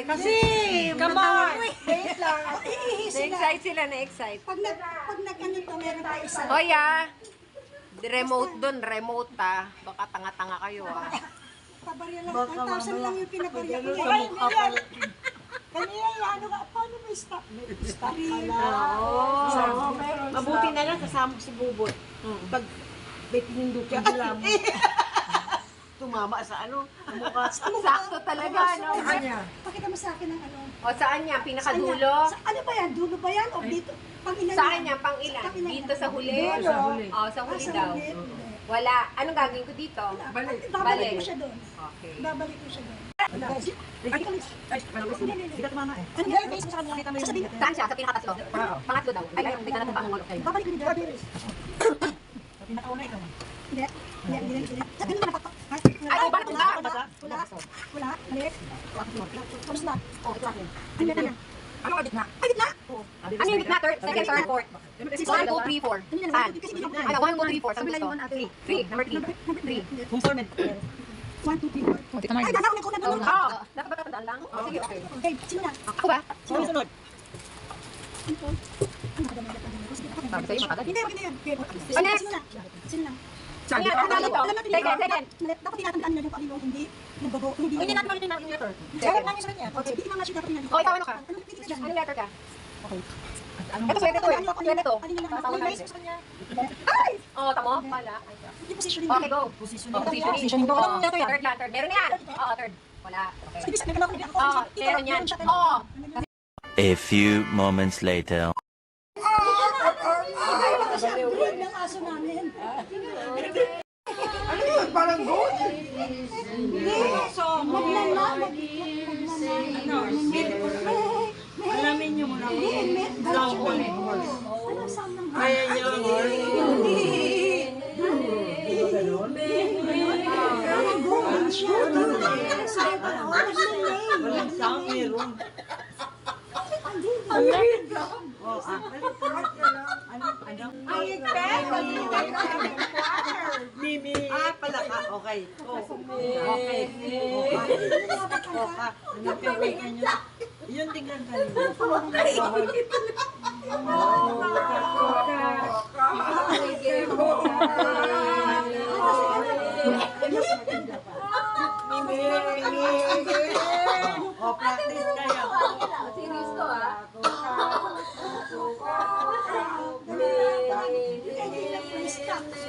Kasi, Come on! wait lang. Na-excite sila, na-excite. Pag nag-ano to, meron pa isa. Hoy remote dun, remote Baka tanga-tanga kayo Pabarya lang. 1,000 lang yung pinabarya ko. Kanina yung ano ka, paano may stock? May stock pala. Mabuti na lang kasama ko si Bubot. Pag may pinindot siya, alam mo. Tumama sa ano, mukha. Sakto talaga, no? Pakita mo sa akin ang ano. O, saan niya? Pinakadulo? Ano ba yan? Dulo ba yan? O dito? Pang ilan Saan yan? niya? Pang ilan? Dito sa huli? Dulo. O, sa huli Sa daw. huli. Wala. Anong gagawin ko dito? Babalik ko siya doon. Okay. Babalik ko siya doon. Saan siya? Sa pinakatatlo? Pangatlo daw. Ay, hindi ka natin pangungulo kayo. Babalik ko ni Daddy. Hindi. Sa ganun ba napapak? Ay, bakit Wala. ba? Wala. Mali. Tapos na. Ano na yan? Ano ang gitna? Ay, gitna. Ano yung gitna? Third, second, third, fourth. 1, 2, 3, 4. Saan? Ano? 1, 2, 3, 4. Saan gusto? 3. Number 3. Conformed. 1, 2, 3, 4. Ay, dala ko na doon. Oo. Dapat ba tatandaan lang? O, sige, okay. Okay, sino na? Ako ba? Sunod. Sabi sa'yo, matagal. Hindi, okay na yan. Oh, next. Sino na? Sino na? Ano yan? Ano dito? Second, second. Dapat tinatandaan nila yung kanilong hindi nagbago. Hindi natin malitin natin yung letter. Second lang yung sabi niya. Okay, hindi nga siya dapat tinatandaan. O, ikaw ano ka? Ano pili dyan? Anong letter ka? Ito, swerte to eh. Swerte to. Kasama natin. Ay! Oo, tamo? Pala. Hindi positioning. Okay, go. Positioning. Positioning. Oo, third lang, third. Meron na yan. Oo, third. Wala. Okay. Ibig sabihin, nagkala ko hindi ako. Oo, meron yan. Oo. A few moments later. Breed ng aso namin. Ano yun? Parang goat? So, Maglala. alamin nyo muna. Ano sound ng Kaya nyo. Parang golden siya. Ang sabi ko, Walang sound, meron. Mimi. Pala ka. Okay. Okay. Napipigyan nyo. Yun tingnan kanina. O, practice kayo. Serious to Dali lang.